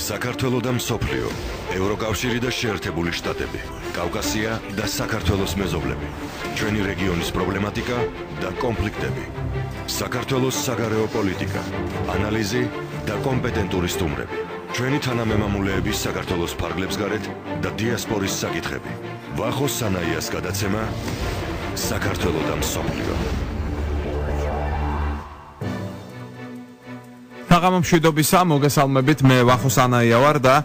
საქართველო და მსოფლიო, ევროკავშირი და შეერთებული შტატები, კავკასია და საქართველოს მეზობლები, ჩვენი რეგიონის პრობლემატიკა და კონფლიქტები, საქართველოს საგარეო პოლიტიკა, ანალიზი და კომპეტენტური სტუმრები, ჩვენი თანამემამულეების საქართველოს ფარგლებს გარეთ და დიასპორის საკითხები. ვახო სანაიას გადაცემა საქართველო და მსოფლიო. საღამომშვიდობისა, მოგესალმებით, მე ვახო სანაია ვარ და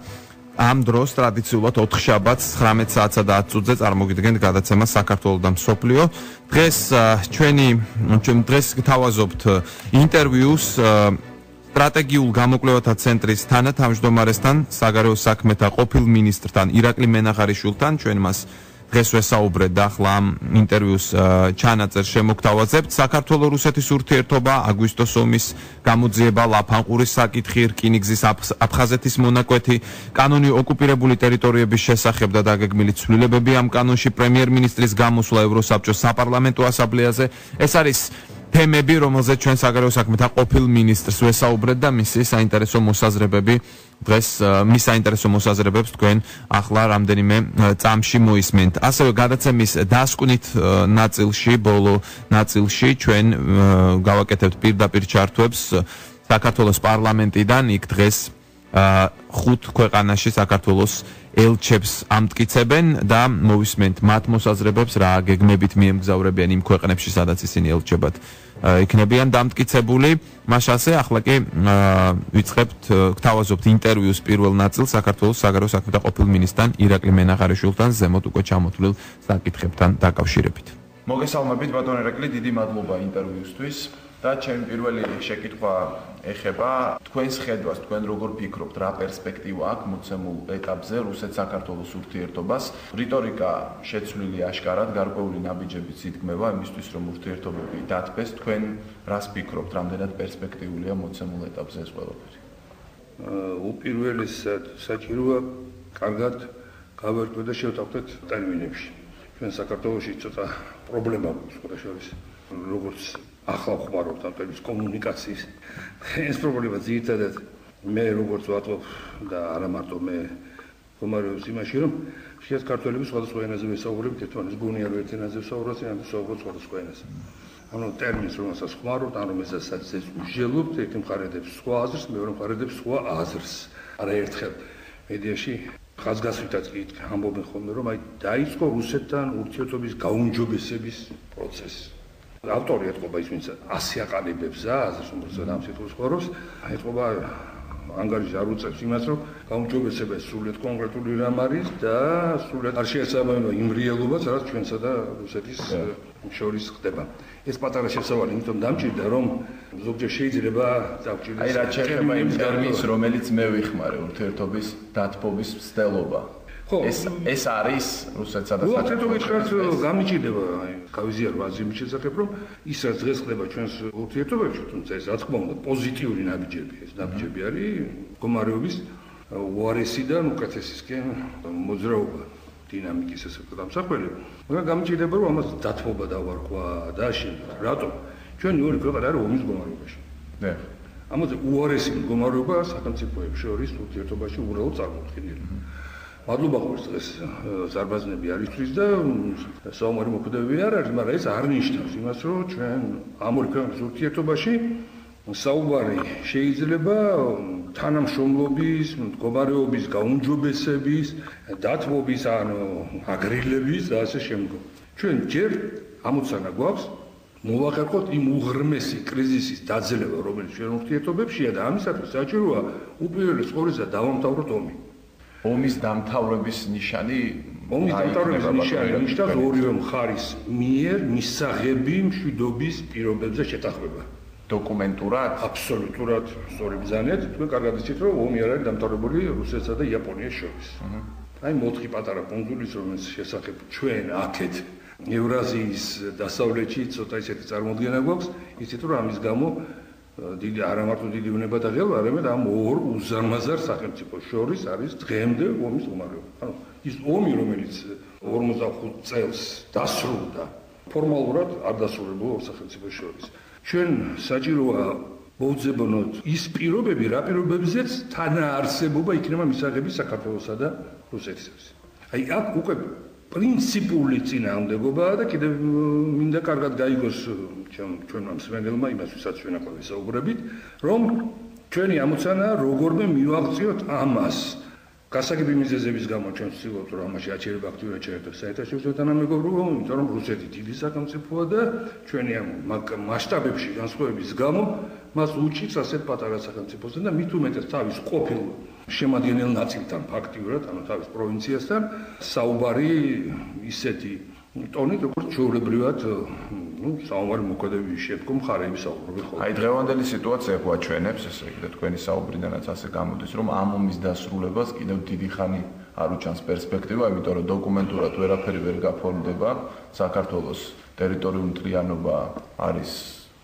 ამ დროს ტრადიციულად 4 შაბათს 19 საათსა და 10 წუთზე წარმოგიდგენთ გადაცემა საქართველო და მსოფლიო. დღეს დღეს გთავაზობთ ინტერვიუს სტრატეგიულ გამოკვლევათა ცენტრის თანათავმჯდომარესთან, საგარეო საქმეთა ყოფილ მინისტრთან ირაკლი მენაღარიშვილთან. ჩვენ მას დღეს ვესაუბრეთ და ახლა ამ ინტერვიუს ჩანაწერს შემოგთავაზებთ. საქართველო-რუსეთის ურთიერთობა, აგვისტოს ომის გამოძიება, ლაფანყურის საკითხი, რკინიგზის აფხაზეთის მონაკვეთი, კანონი ოკუპირებული ტერიტორიების შესახებ და დაგეგმილი ცვლილებები ამ კანონში, პრემიერ-მინისტრის გამოსვლა ევროსაბჭოს საპარლამენტო ასამბლეაზე. ეს არის თემები, რომელზეც ჩვენ საგარეო საქმეთა ყოფილ მინისტრს ვესაუბრეთ და მისი საინტერესო მოსაზრებები დღეს მის საინტერესო მოსაზრებებს თქვენ ახლა რამდენიმე წამში მოისმენთ. ასევე გადაცემის დასკვნით ნაწილში, ბოლო ნაწილში ჩვენ გავაკეთებთ პირდაპირ ჩართვებს საქართველოს პარლამენტიდან. იქ დღეს 5 ქვეყანაში საქართველოს ელჩებს ამტკიცებენ და მოვისმენთ მათ მოსაზრებებს, რა გეგმებით მიემგზავრებიან იმ ქვეყნებში, სადაც ისინი ელჩებად იქნებიან დამტკიცებული. მაშასე ახლა კი ვიწყებთ, გთავაზობთ ინტერვიუს პირველ ნაწილს საქართველოს საგარეო საქმეთა ყოფილ მინისტრთან ირაკლი მენაღარიშვილთან ზემოთ უკვე ჩამოთვლილ საკითხებთან დაკავშირებით. მოგესალმებით ბატონ ირაკლი, დიდი მადლობა ინტერვიუსთვის. და ჩემი პირველი შეკითხვა ეხება თქვენს ხედვას, თქვენ როგორ ფიქრობთ, რა პერსპექტივა აქვს მოცემულ ეტაპზე რუსეთ-საქართველოს ურთიერთობას? რიტორიკა შეცვლილი აშკარად, გარკვეული ნაბიჯებიც იდგმება იმისთვის, რომ ურთიერთობები დათბეს. თქვენ რას ფიქრობთ, რამდენად პერსპექტიულია მოცემულ ეტაპზე ეს ყველაფერი? უპირველესად საჭიროა კარგად გავერკვეთ და შევტანხმდეთ ტერმინებში. ჩვენ საქართველოში ცოტა პრობლემა გვაქვს შესაძლოა, როგორც ახლა ხმარობთ ამ ტემის კომუნიკაციის. ეს პრობლემა ძირითადად მე როგორც ვატყობ და არა მარტო მე ხმარობს იმაში, რომ შეიძლება ქართველები სხვადასხვა ენაზე ვესაუბრებთ, ერთმანეთს გონია რომ ერთ ენაზე ვსაუბრობთ, ან ვსაუბრობთ სხვადასხვა ენაზე. ანუ ტერმინს რომელსაც ხმარობთ, ან რომელსაც უსჯელობთ, ერთი მხარედებს სხვა აზრს, მეორე მხარედებს სხვა აზრს. არა ერთხელ მედიაში ხაზგასვითაც კი ამბობენ ხოლმე, რომ აი დაიწყო რუსეთთან ურთიერთობის გაუმჯობესების პროცესი. ავტორი ეთყობა ის, ვინც ასე აყალიბებს აზრს, რომელსაც ამ სიტყვის ხორობს, ეთყობა ანგარიშს არ უწევს იმას, რომ გაუმჯობესება სრულიად კონკრეტული რამ არის და სრულიად არ შეესაბამება იმ რეალობას, რაც ჩვენსა და რუსეთის შორის ხდება. ეს პატარა შესავალი იმიტომ დამჭირდა, რომ ზოგჯერ შეიძლება დაგჭირდეს. აი რაც შეეხება იმ ტერმინს, რომელიც მე ვიხმარე, ურთიერთობის დათბობის მცდელობა. ეს არის რუსეთსა და საქართველოს გამიჭირდება, აი გავიზიარო აზრით შესახებ, რომ ის რაც დღეს ხდება ჩვენს ურთიერთობებში, თუმცა ეს რა თქმა უნდა პოზიტიური ნაბიჯები, ეს ნაბიჯები არის მდგომარეობის უარესიდან უკეთესისკენ მოძრაობა, დინამიკის ესე ვთქვათ ამსახველი, მაგრამ გამიჭირდება, რომ ამას დათბობა დავარქვა და აშენდა. რატომ? ჩვენი ორი ქვეყანა არის ომის მდგომარეობაში. ნე. ამაზე უარესი მდგომარეობა სახელმწიფოებს შორის ურთიერთობაში უბრალოდ წარმოუდგენელია. მადლობა ხოს დღეს ზარბაზნები არისთვის და საომარი მოქმედებები არ არის, მაგრამ ეს არ ნიშნავს იმას, რომ ჩვენ ამ ორი ქვეყნის ურთიერთობაში საუბარი შეიძლება თანამშრომლობის, მდგომარეობის გაუმჯობესების, დათბობის, ანუ აგრილების და ასე შემდგომ. ჩვენ ჯერ ამოცანა გვაქვს მოვახერხოთ იმ უღრმესი კრიზისის დაძლევა, რომელიც ჩვენ ურთიერთობებშია და ამისათვის საჭიროა უპირველეს ყოვლისა დავამთავროთ ომი. ომის დამთავრების ნიშანი ნიშნავს ორივე მხარის მიერ მისაღები მშვიდობის პირობებზე შეთანხმება. დოკუმენტურად? აბსოლუტურად სწორი ბრძანეთ. თქვენ კარგად იცით, რომ ომი არ არის დამთავრებული რუსეთსა და იაპონიას შორის. აი 4 პატარა კუნძულის, რომელიც შესახებ ჩვენ აქეთ ევრაზიის დასავლეთში ცოტა ისეთი წარმოდგენა გვაქვს, იცით რომ ამის გამო დიდი არა მარტო დიდი უნება და ღელვა, არამედ ამ ორ უზარმაზარ სახელმწიფოს შორის არის დღემდე ომის მდგომარეობა. ანუ ის ომი, რომელიც 45 წელს დასრულდა, ფორმალურად არ დასრულებულა ორ სახელმწიფოს შორის. ჩვენ საჭიროა მოუძებნოთ ის პირობები, რა პირობებზეც თანაარსებობა იქნება მისაღები საქართველოსა და რუსეთისათვის. აი აქ უკვე პრინციპული წინააღმდეგობაა და კიდევ მინდა კარგად გაიგოს ჩვენმა მსმენელმა იმას, ვისაც ჩვენ ახლა ვისაუბრებით, რომ ჩვენი ამოცანა როგორმე მივაღწიოთ ამას. გასაგები მიზეზების გამო ჩვენ ვცდილობთ, რომ ამაში აჩერება აქტიურად ჩაერთოს საერთაშორისო თანამეგობრობა, იმიტომ რომ რუსეთი დიდი სახელმწიფოა და ჩვენი ამ მასშტაბებში განსხვავების გამო მას უჭირს ასეთ პატარა სახელმწიფოსთან და მით უმეტეს თავის ყოფილ შემადგენელ ნაწილთან ფაქტიურად, ანუ თავის პროვინციასთან საუბარი ისეთი ტონით, როგორც ჩვეულებრივად, საუბარი მოქმედების შემდგომ მხარეები საუბრობენ ხოლმე. აი დღევანდელი სიტუაცია გვაჩვენებს, ესე იგი, თქვენი საუბრიდანაც ასე გამოდის, რომ ამ ომის დასრულებას კიდევ დიდი ხანი არ უჩანს პერსპექტივა, იმიტომ რომ დოკუმენტურად ვერაფერი ვერ გაფორმდება, საქართველოს ტერიტორიული მთლიანობა არის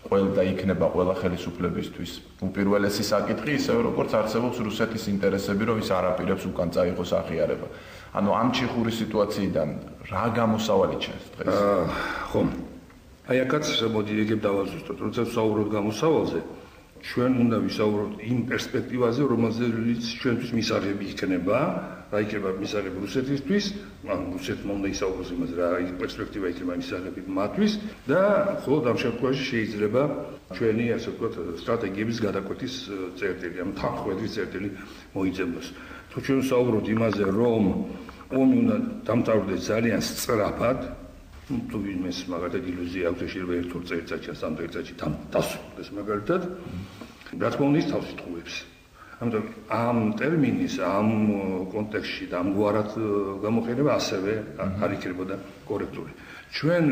და იქნება ყველა ხელისუფლებისთვის უპირველესი საკითხი, ისევე როგორც არსებობს რუსეთის ინტერესები, რომ ის არაპირებს უკან წაიღოს აღიარება. ანუ ამ ჩიხური სიტუაციიდან რა გამოსავალი ჩანს დღეს? ხო. აი აქაც მოდი ეგებ დავაზუსტოთ, როცა ვსაუბრობთ გამოსავალზე, ჩვენ უნდა ვისაუბროთ იმ პერსპექტივაზე, რომელზეც ჩვენთვის მისაღები იქნება, რა იქნება მისაღები რუსეთისთვის, ანუ რუსეთმა უნდა ისაუბროს იმაზე, რა პერსპექტივა იქნება მისაღები მათთვის და მხოლოდ ამ შემთხვევაში შეიძლება ჩვენი, ასე ვთქვათ, სტრატეგიების გადაკვეთის წერტილი, ამ თანხმობის წერტილი მოიძებნოს. თუ ჩვენ ვსაუბრობთ იმაზე, რომ ომი უნდა დამთავრდეს ძალიან სწრაფად, თუ ვინმეს მაგათად ილუზია აქვს, შეიძლება ერთ-ორ წელიწადში, სამ წელიწადში დასრულდეს მაგალითად, რა თქმა უნდა ის თავს იტყუებს. ამიტომ ამ ტერმინის, ამ კონტექსტში და ამგვარად გამოყენება ასევე არ იქნებოდა კორექტული. ჩვენ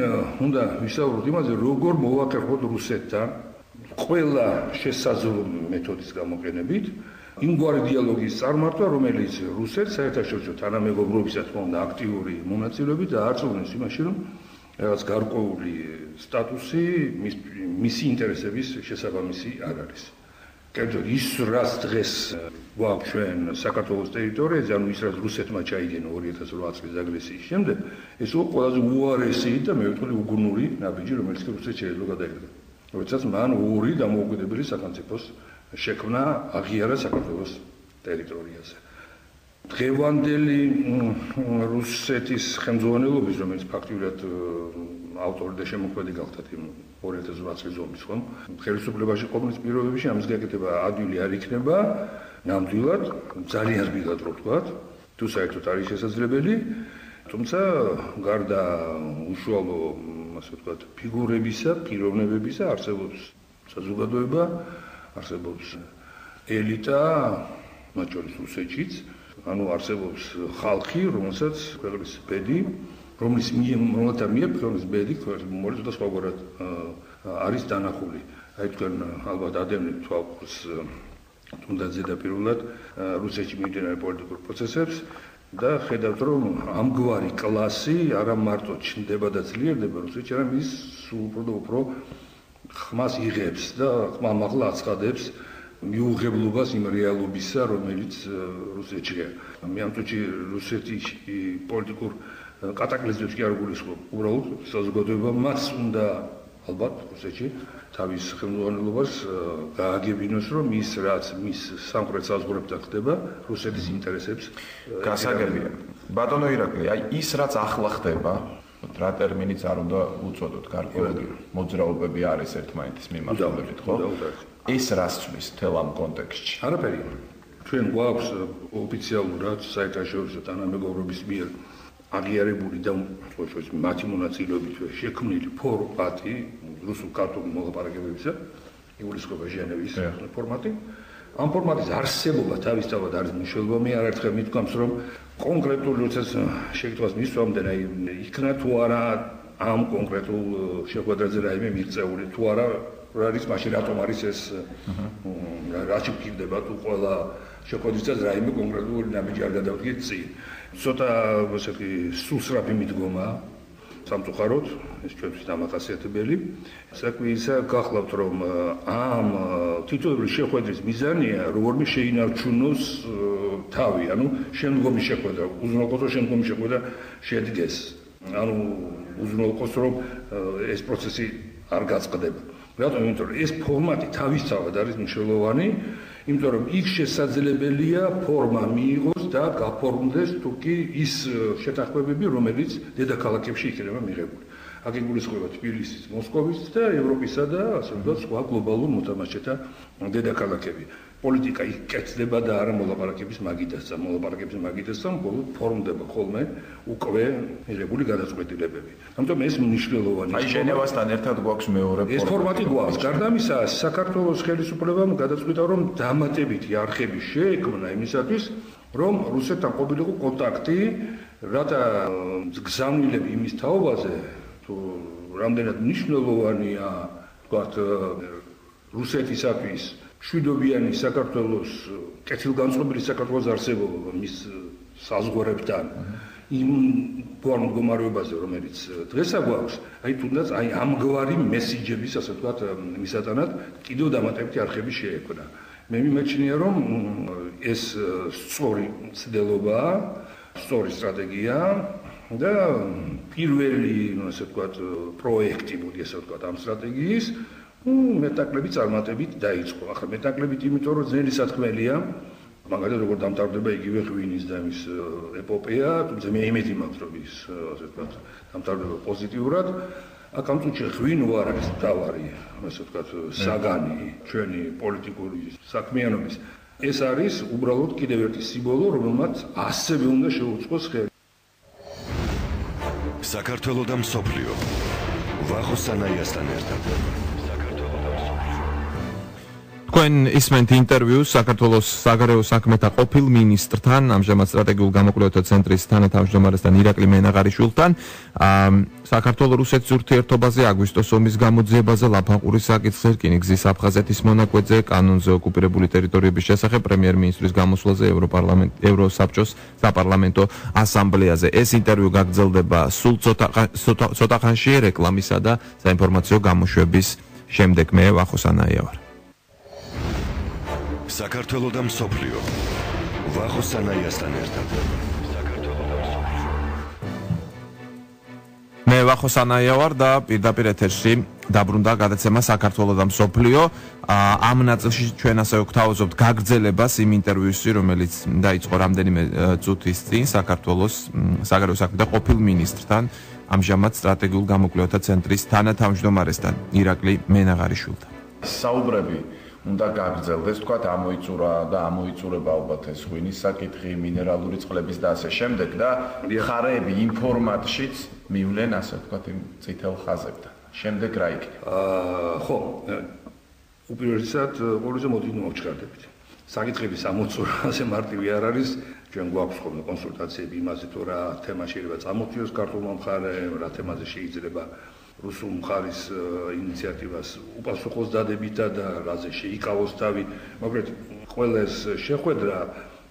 უნდა ვისაუბროთ იმაზე, როგორ მოვაკერხოთ რუსეთთან ყველა შესაძლო მეთოდის გამოყენებით იმგვარი დიალოგის წარმართვა, რომელიც რუსეთს საერთაშორისო თანამეგობრობისას უნდა აქტიური მონაწილეობით და არწმუნებს იმაში, რომ რაღაც გარკვეული სტატუსი მისი ინტერესების შესაბამისი არ არის. კერძოდ ის რაც დღეს გვაქვს ჩვენ საქართველოს ტერიტორიაზე, ანუ ის რაც რუსეთმა ჩაიგენა 2008 წლის აგრესიის შემდეგ, ეს იყო ყველაზე უარესი და მე ვიტყვი უგუნური ნაბიჯი, რომელიც რუსეთს შეიძლება გადაეკრა. როდესაც მან ორი დამოუკიდებელი სახელმწიფოს შექმნა აღიარა საქართველოს ტერიტორიაზე. დღევანდელი რუსეთის ხელმძღვანელობის, რომელიც ფაქტიურად ავტორი და შემოქმედი გახდათ იმ 2008 წლის ომის, ხომ? ხელისუფლებაში ყოფნის პირობებში ამის გაკეთება ადვილი არ იქნება, ნამდვილად, ძალიან რბილად რო ვთქვათ, თუ საერთოდ არის შესაძლებელი, თუმცა გარდა უშუალო, ასე ვთქვათ, ფიგურებისა, პიროვნებებისა არსებობს საზოგადოება, არსებობს ელიტა, მათ შორის რუსეთშიც, ანუ არსებობს ხალხი, რომელსაც ქვეყნის ბედი, რომელთა მიერ ქვეყნის ბედი, მოიწოდა სხვაგვარად არის დანახული. აი თქვენ ალბათ ადევნებთ თვალყურს თუნდაც ზედაპირულად რუსეთში მიმდინარე პოლიტიკურ პროცესებს და ხედავთ, რომ ამგვარი კლასი არა მარტო ჩნდება და ძლიერდება რუსეთში, არამედ ის სულ უფრო ხმას იღებს და ხმამაღლა აცხადებს მიუღებლობას იმ რეალობისა, რომელიც რუსეთშია. მე ამ წუთში რუსეთის პოლიტიკურ კატაკლიზმებს კი არ გულისხმობ. უბრალოდ საზოგადოებამაც უნდა ალბათ რუსეთში თავის ხელმძღვანელობას გააგებინოს, რომ ის რაც მის სამხრეთ საზღვრებთან ხდება, რუსეთის ინტერესებს გასაგებია. ბატონო ირაკლი, აი ის რაც ახლა ხდება, რა ტერმინიც არ უნდა უწოდოთ, გარკვეული მოძრაობები არის ერთმანეთის მიმართულებით, ხო? ის რას ცვლის თელ ამ კონტექსტში? არაფერი. ჩვენ გვაქვს ოფიციალურად საერთაშორისო თანამეგობრობის მიერ აღიარებული და მათი მონაწილეობით შექმნილი ფორმატი რუსულ-ქართულ მოლაპარაკებებისა, იგულისხმება ჟენევის ფორმატი. ამ ფორმატის არსებობა თავისთავად არის მნიშვნელოვანი. მე არაერთხელ მithქვამს, რომ კონკრეტული როდესაც შეკითხვას მისვამდა, იქნა თუ არა ამ კონკრეტულ შეხვედრაზე რაიმე მიღწეული, თუ არა რა არის მაშინ რატომ არის ეს რაც ვკითხდება თუ ყველა შეხვედრისას რაიმე კონკრეტული ნაბიჯი არ გადავდგეთ წინ. ცოტა ასეთი სუსრაფი მიდგომა სამწუხაროდ ეს ჩვენთვის დამახასიათებელი. საქმე ისა გახლავთ, რომ ამ თითოეული შეხვედრის მიზანია როგორმე შეინარჩუნოს თავი, ანუ შემდგომი შეხვედრა, უზრუნველყოს შემდგომი შეხვედრა შედგეს. ანუ უზრუნველყოს, რომ ეს პროცესი არ გაწყდება. რატომ? იმიტომ რომ ეს ფორმატი თავისთავად არის მნიშვნელოვანი, იმიტომ რომ იქ შესაძლებელია ფორმა მიიღოს და გაფორმდეს თუკი ის შეთანხმებები, რომელიც დედაქალაქებში იქნება მიღებული. აქ იგულისხმება თბილისის, მოსკოვის და ევროპისა და ასე ვთქვათ, სხვა გლობალურ მოთამაშეთა დედაქალაქები. პოლიტიკა იქ კეთდება და არა მოლაპარაკების მაგიდასთან. მოლაპარაკების მაგიდასთან ბოლოს ფორმდება ხოლმე უკვე მიღებული გადაწყვეტილებები. ამიტომ ეს მნიშვნელოვანია. აი ჟენევასთან ერთად გვაქვს მეორე ფორმატი. ეს ფორმატი გვაქვს. გარდა ამისა, საქართველოს ხელისუფლებამ გადაწყვიტა, რომ დამატებითი არხები შეექმნა იმისათვის, რომ რუსეთთან ყოფილიყო კონტაქტი, რათა გზავნილები იმის თაობაზე, თუ რამდენად მნიშვნელოვანია, ვთქვათ, რუსეთისათვის შვიდობიანი საქართველოს, კეთილგანწყობილი საქართველოს არსებობა მის საზღვარებთან, იმ მდგომარეობაზე, რომელიც დღეს აგვაქვს, აი თუნდაც აი ამგვარი მესიჯების, ასე ვთქვათ, მისატანად კიდევ დამატებითი არხები შეექმნა. მე მიმაჩნია, რომ ეს სწორი მცდელობაა, სწორი სტრატეგია და პირველი, ასე ვთქვათ, პროექტი, მოდი ასე ვთქვათ, ამ სტრატეგიის მეტაკლები წარმატებით დაიწყო. ახლა მეტაკლებით იმიტომ, რომ ძნელი სათქმელია, მაგალითად როგორ დამთავრდება იგივე ღვინის და მის ეპოპეა, თუმცა მე იმედი მაქვს, რომ ის, ასე ვთქვათ, დამთავრდება პოზიტიურად. აქ ამ წუთში ღვინო არ არის მთავარი, ასე ვთქვათ, საგანი ჩვენი პოლიტიკური საქმიანობის. ეს არის უბრალოდ კიდევ ერთი სიმბოლო, რომელმაც ასევე უნდა შეუწყოს ხელი. საქართველო და მსოფლიო ვახო სანაიასთან ერთად. თქვენ ისმენთ ინტერვიუს საქართველოს საგარეო საქმეთა ყოფილ მინისტრთან, ამჟამად სტრატეგიულ გამოკვლევათა ცენტრის თანათავმჯდომარესთან ირაკლი მენაღარიშვილთან. საქართველო-რუსეთის ურთიერთობაზე, აგვისტოს ომის გამოძიებაზე, ლაფანყურის საკითხზე, რკინიგზის აფხაზეთის მონაკვეთზე, კანონზე ოკუპირებული ტერიტორიების შესახებ, პრემიერ-მინისტრის გამოსვლაზე, ევროსაბჭოს საპარლამენტო ასამბლეაზე. ეს ინტერვიუ გაგრძელდება სულ ცოტა ხანში რეკლამისა და საინფორმაციო გამოშვების შემდეგ. მე ვახო სანაია ვარ. საქართველო და მსოფლიო ვახო სანაიასთან ერთად. მე ვახო სანაია ვარ და პირდაპირ ეთერში დაბრუნდა გადაცემა საქართველო და მსოფლიო. ამ ნაწილში ჩვენ ასე ვგთავაზობთ გაგრძელებას იმ ინტერვიუსში, რომელიც დაიწყო რამდენიმე წუთის წინ საქართველოს საგარეო საქმეთა ყოფილ მინისტრთან, ამჟამად სტრატეგიულ გამოკვლევათა ცენტრის თანათავმჯდომარესთან ირაკლი მენაღარიშვილთან. საუბრები უნდა გაგრძელდეს, თქვათ, ამოიწურა და ამოიწურება ალბათ ეს ღვინის საკითხი, მინერალური წყლების და ასე შემდეგ და ხარეები იმ ფორმატშიც მივლენ, ასე ვთქვათ, იმ წითელ ხაზებთან. შემდეგ რა იქნება? ხო, უპირველესად ყოველზე მოდი მოვჩქარდებით. საკითხების ამოწურვაზე მარტივი არ არის, ჩვენ გვაქვს ხოლმე კონსულტაციები იმაზე, თუ რა თემა შეიძლება წამოწიოს ქართულმა მხარემ, რა თემაზე შეიძლება რუსულ მხარის ინიციატივას უპასუხოს დადებითა და რაზე შეიკავოს თავი, მაგრამ ყველა ეს შეხვედრა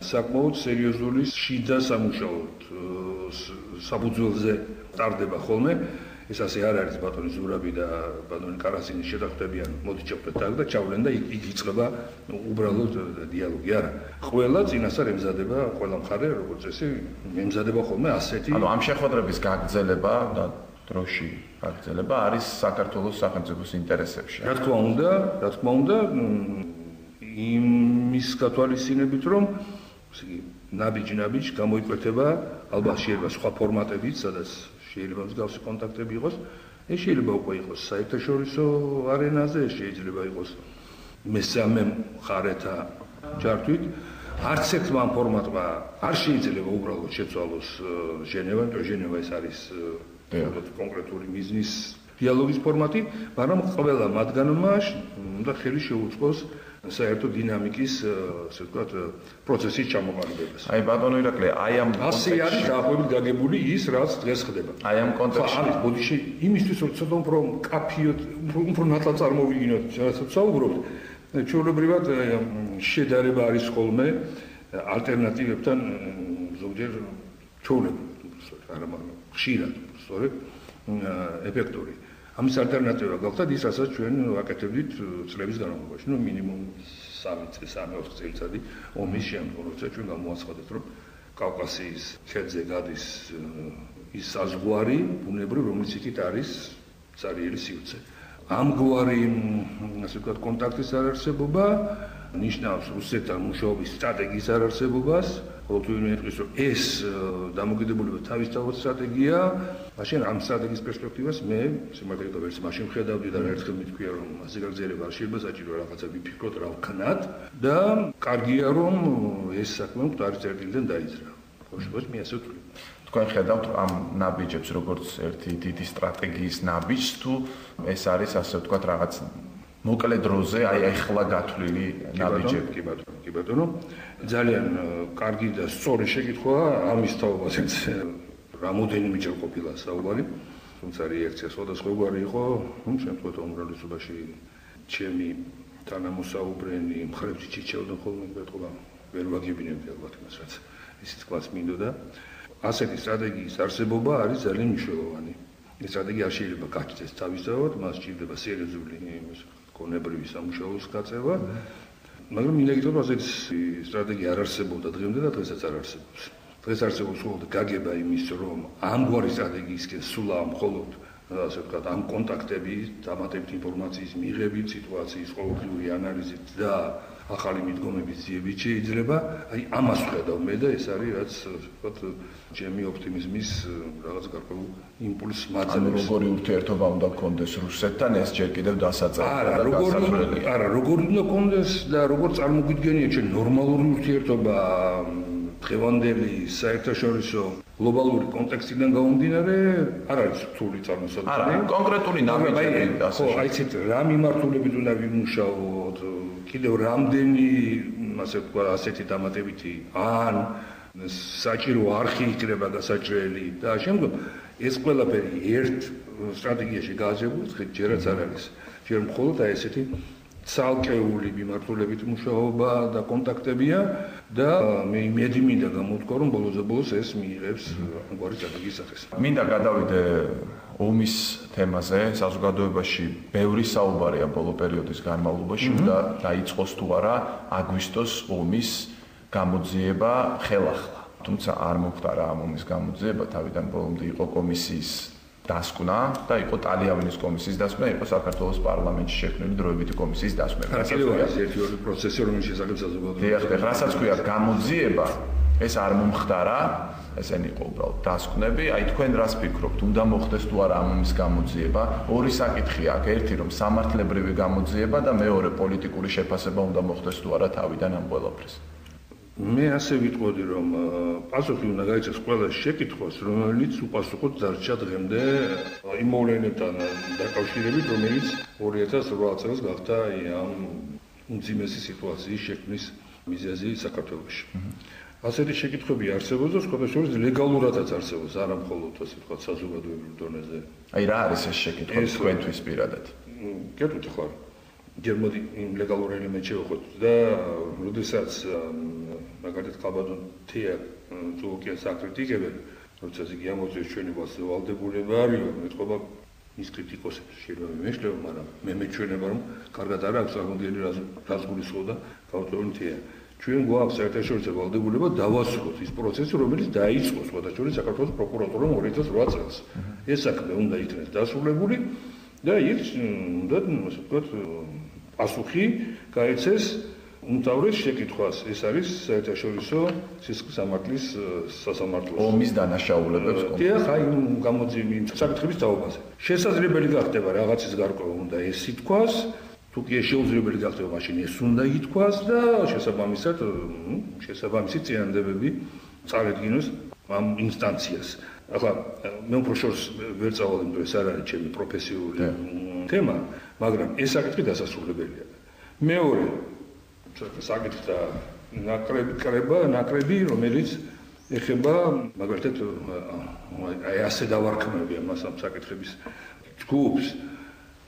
საკმაოდ სერიოზული შიდა სამუშაოდ საფუძველზე ტარდება ხოლმე. ეს ასე არ არის ბატონი ზურაბი და ბატონი კარასინის შეთანხმდებიან, მოდი ჩავხვდეთ აქ და ჩავლენ და იქ იწყება უბრალოდ დიალოგი, არა. ყველა წინასწარ ემზადება, ყველა მხარე, როგორც წესი, ემზადება ხოლმე ასეთი. ანუ ამ შეხვედრების გაგრძელება და დროში გაგრძელება არის საქართველოს სახელმწიფოს ინტერესებში. რა თქმა უნდა, იმის გათვალისწინებით, რომ ნაბიჯ გამოიკვეთება, ალბათ შეიძლება სხვა ფორმატებით, სადაც შეიძლება მსგავსი კონტაქტები იყოს, ეს შეიძლება უკვე იყოს საერთაშორისო არენაზე, შეიძლება იყოს მესამე მხარეთა ჯართვით. არც ერთმა ამ ფორმატმა არ შეიძლება უბრალოდ შეცვალოს ჟენევა, თუ ჟენევა ეს არის კონკრეტული ბიზნეს დიალოგის ფორმატი, მაგრამ ყველა მათგანმა უნდა ხელი შეუწყოს საერთო დინამიკის, ასე ვთქვათ, პროცესის ჩამოყალიბებას. აი ბატონო ირაკლი, აი ამ ასე არის დაახლოებით გაგებული ის, რაც დღეს ხდება. აი ამ კონტექსტში არის ბოდიში იმისთვის, რომ ცოტა უფრო კაფიოთ, უფრო ნათლად წარმოვიგინოთ, რასაც საუბრობთ. ჩვეულებრივად შედარება არის ხოლმე ალტერნატივებთან ზოგჯერ ჩვეულებრივად, არა მაგრამ ხშირად, სწორედ, ეფექტური. ამის ალტერნატივა გახლავთ ის, რასაც ჩვენ ვაკეთებდით წლების განმავლობაში, მინიმუმ 3-4 წელიწადი ომის შემდგომ, როცა ჩვენ გამოაცხადეთ, რომ კავკასიის ქედზე გადის ის საზღვარი, ბუნებრივ, რომელიც იქით არის ცარიელი სივრცე. ამგვარი ასე ვთქვათ კონტაქტის არარსებობა ნიშნავს რუსეთთან მუშაობის სტრატეგიის არარსებობას, ხოლო თუ იმედის რომ ეს დამოკიდებულება თავისთავად სტრატეგია, მაშინ ამ სტრატეგიის პერსპექტივას მე სიმართლე ვერც მაშინ ხედავდი და ერთხელ მithქვია რომ ასე გაგზელება არ შეიძლება საჭირო რაღაცა ვიფიქროთ რა ვქნათ და კარგია რომ ეს საქმე მკვდარი წერტილიდან დაიძრა. ხოშბოს მე ასე ვთვლი. თქვენ ხედავთ ამ ნაბიჯებს როგორც ერთი დიდი სტრატეგიის ნაბიჯს თუ ეს არის ასე ვთქვათ რაღაც მოკლე დროზე აი ახლა გათვლილი ნაბიჯები. კი ბატონო, ძალიან კარგი და სწორი შეკითხვაა ამის თაობაზეც რამოდენიმეჯერ ყოფილა საუბარი, თუმცა რეაქცია სხვადასხვაგვარი იყო, შემთხვევით უმრავლესობაში ჩემი თანამოსაუბრენი მხრებში ჩიჩევდნენ ხოლმე მეტყობა ვერ ვაგებინებდი ალბათ იმას რაც ისიც თქვას მინდოდა. ასეთი სტრატეგიის არსებობა არის ძალიან მნიშვნელოვანი. ეს სტრატეგია არ შეიძლება გაჩნდეს თავისთავად, მას სჭირდება სერიოზული კონებრივი სამუშაოს გაწევა, მაგრამ მინდა ასეთი სტრატეგია არ არსებობდა დღემდე და დღესაც არ არსებობს. დღეს არსებობს მხოლოდ გაგება იმის, რომ ამგვარი სტრატეგიისკენ სულა მხოლოდ ასე ვთქვათ, ამ კონტაქტები, დამატებით ინფორმაციის მიღებით, სიტუაციის ყოველდღიური ანალიზით და ახალი მიდგომების ძიებით შეიძლება, აი ამას ვხედავ მე და ეს არის რაც ვთქვათ, ჩემი ოპტიმიზმის რაღაც გარკვეულ იმპულსს მაძლევს. როგორი ურთიერთობა უნდა გქონდეს რუსეთთან, ეს ჯერ კიდევ დასაწყებია. არა, როგორი უნდა გქონდეს და როგორ წარმოგვიდგენია ჩვენ ნორმალური ურთიერთობა დღევანდელი საერთაშორისო გლობალური კონტექსტიდან გამომდინარე, არ არის რთული წარმოსახველი. არა, კონკრეტული ნაბიჯები ასე. ხო, აიცით, რა მიმართულებით უნდა ვიმუშაოთ, კიდევ რამდენი, ასე ვთქვა, ასეთი დამატებითი ან საჭირო არხი იქნება გასაჭრელი და შემდგომ ეს ყველაფერი ერთ სტრატეგიაში გააზრებული, ჯერაც არ არის. ჯერ მხოლოდ აი ესეთი ცალკეული მიმართულებით მუშაობა და კონტაქტებია და მე იმედი მინდა გამოთქვა რომ ბოლოს ეს მიიღებს ამგვარი სტრატეგიის სახეს. მინდა გადავიდე ომის თემაზე. საზოგადოებაში ბევრი საუბარია ბოლო პერიოდის განმავლობაში და დაიწყოს თუ არა აგვისტოს ომის გამოძიება ხელახლა. თუმცა არ მომხდარა ამ ომის გამოძიება, თავიდან ბოლომდე იყო კომისიის დასკვნა და იყო ტალიავილის კომისიის დასკვნა, იყო საქართველოს პარლამენტში შექმნილი დროებითი კომისიის დასკვნა. რასაც ქვია ერთი პროცესი, რომელიც შესაძლოა საზოგადოებაში. რასაც ქვია გამოძიება, ეს არ მომხდარა, ესენი იყო უბრალოდ დასკვნები. აი თქვენ რას ფიქრობთ, უნდა მოხდეს თუ არა ამ ომის გამოძიება? ორი საკითხია აქ, ერთი რომ სამართლებრივი გამოძიება და მეორე პოლიტიკური შეფასება უნდა მოხდეს თუ არა თავიდან ამ ყველაფრის. მე ასე ვიტყოდი რომ პასუხი უნდა გაიცეს ყველა შეკითხვას, რომელიც უპასუხოდ დარჩა დღემდე იმ მოვლენებთან დაკავშირებით, რომელიც 2008 წელს გახდა ამ უმძიმესი სიტუაციის შექმნის მიზეზი საქართველოში. ასეთი შეკითხვები არსებობს და სხვადასხვა ლეგალურადაც არსებობს, არა მხოლოდ ასე ვთქვათ საზოგადოებრივ დონეზე. აი რა არის ეს შეკითხვა თქვენთვის პირადად? გეტყვით ხო? ჯერ მოდი იმ ლეგალურ ელემენტს შევხვდეთ და როდესაც მაგალითად ხალბადონ თია ზოგიერთ საკრიტიკებენ, როცა იგი ამოწევს ჩვენი ვალდებულება არის, მეტყობა ის კრიტიკოსებს შეიძლება მეშლება, მაგრამ მე მეჩვენება რომ კარგად არ აქვს აღმოჩენილი რას გულისხმობდა ხალბადონ თია. ჩვენ გვაქვს საერთაშორისო ვალდებულება დავასრულოთ ის პროცესი, რომელიც დაიწყო სხვადასხვა საქართველოს პროკურატურამ 2008 წელს. ეს საქმე უნდა იქნეს დასრულებული და იქ უნდა ასე ვთქვათ პასუხი გაიცეს უმთავრეს შეკითხვას. ეს არის საერთაშორისო სისხლის სამართლის სასამართლოს ომის დანაშაულებებს კონკრეტულად. აი გამოძიების საკითხების თაობაზე. შესაძლებელი გახდება რაღაცის გარკვევა უნდა ეს ითქვას. თუ კი შეუძლებელი გახდება, მაშინ ეს უნდა ითქვას და შესაბამისად შესაბამისი წინადადებები წარედგინოს ამ ინსტანციას. ახლა მე უფრო შორს ვერ წავალ, იმიტომ ეს არ არის ჩემი პროფესიული თემა, მაგრამ ეს საკითხი დასასრულებელია. მეორე საკითხი ნაკრები, რომელიც ეხება მაგალითად აი ასე დავარქმევი ამას ამ საკითხების ჯგუფს.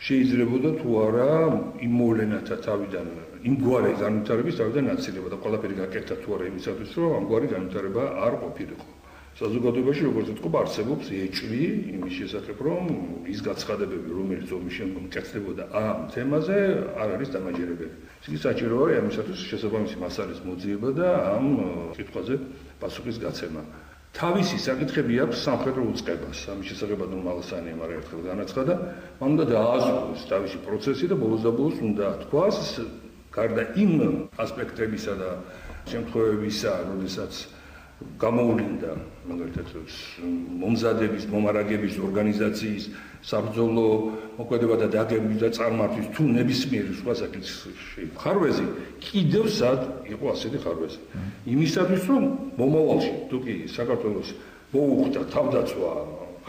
შეიძლებოდა თუ არა იმ მოვლენათა თავიდან იმგვარი განვითარების თავიდან აცილება და ყველაფერი გაკეთდა თუ არა იმისათვის რომ ამგვარი განვითარება არ ყოფილიყო. საზოგადოებაში როგორც ვთქვი, არსებობს ეჭვი იმის შესახებ, რომ ის გაცხადებები, რომელიც ომის შემდგომ კეთდებოდა ამ თემაზე, არ არის დამაჯერებელი. ის საჭირო არის ამისათვის შესაბამისი მასალის მოძიება და ამ კითხვაზე პასუხის გაცემა. თავისი საკითხები აქვს სამხედრო უწყებას. ამის შესახებად უმაღლესანია, მაგრამ ერთხელ განაცხადა, მან უნდა დააზრუნოს თავისი პროცესი და ბოლოს და ბოლოს უნდა თქვას, გარდა იმ ასპექტებისა და შემთხვევებისა, როდესაც გამოვლინდა მაგალითად მომზადების, მომარაგების ორგანიზაციის საბრძოლო მოქმედება და დაგეგმვის და წარმართვის თუ ნებისმიერი სხვა საკითხში ხარვეზი კიდევ სად იყო ასეთი ხარვეზი. იმისათვის რომ მომავალში თუ კი საქართველოს მოუხდა თავდაცვა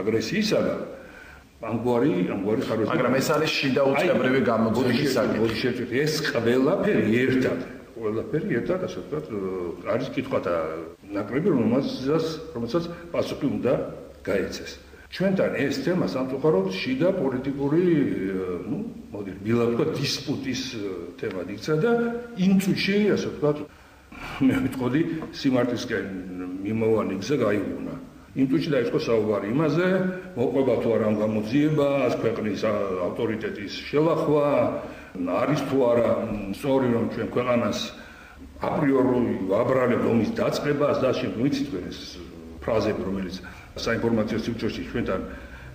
აგრესიისაგან ამგვარი ხარვეზი. მაგრამ ეს არის შიდა უწყებრივი გამოძიების საკითხი. ეს ყველაფერი ერთად ასე ვთქვათ არის კითხვათა ნაკრები, რომელსაც პასუხი უნდა გაეცეს. ჩვენთან ეს თემა სამწუხაროდ შიდა პოლიტიკური, მოდით ვთქვათ, დისპუტის თემად იქცა და იმ წუთში, ასე ვთქვათ, მე ვიტყოდი, სიმართლისკენ მიმოვალი გზა გაიგუნა. იმ წუთში დაიწყო საუბარი იმაზე, მოყვება თუ არა ამ გამოძიებას, ქვეყნის ავტორიტეტის შელახვა, არის თუ არა სწორი რომ ჩვენ ქვეყანას აპრიორული ვაბრალებ ომის დაწყებას და შემდგომით ეს ფრაზები რომელიც საინფორმაციო სივრცეში ჩვენთან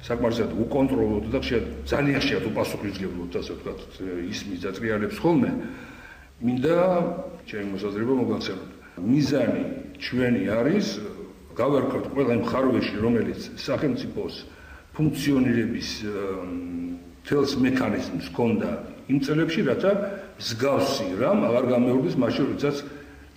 საკმარისად უკონტროლოდ და ძალიან შეათ უპასუხისმგებლოდ ასე ვთქვათ ისმის და ტრიალებს ხოლმე მინდა ჩემი მოსაზრება მოგახსენოთ მიზანი ჩვენი არის გავერკვეთ ყველა იმ ხარვეში რომელიც სახელმწიფოს ფუნქციონირების თელს მექანიზმს ჰქონდა იმ წლებში, რათა მსგავსი რამ აღარ გამეორდეს მაშინ, როდესაც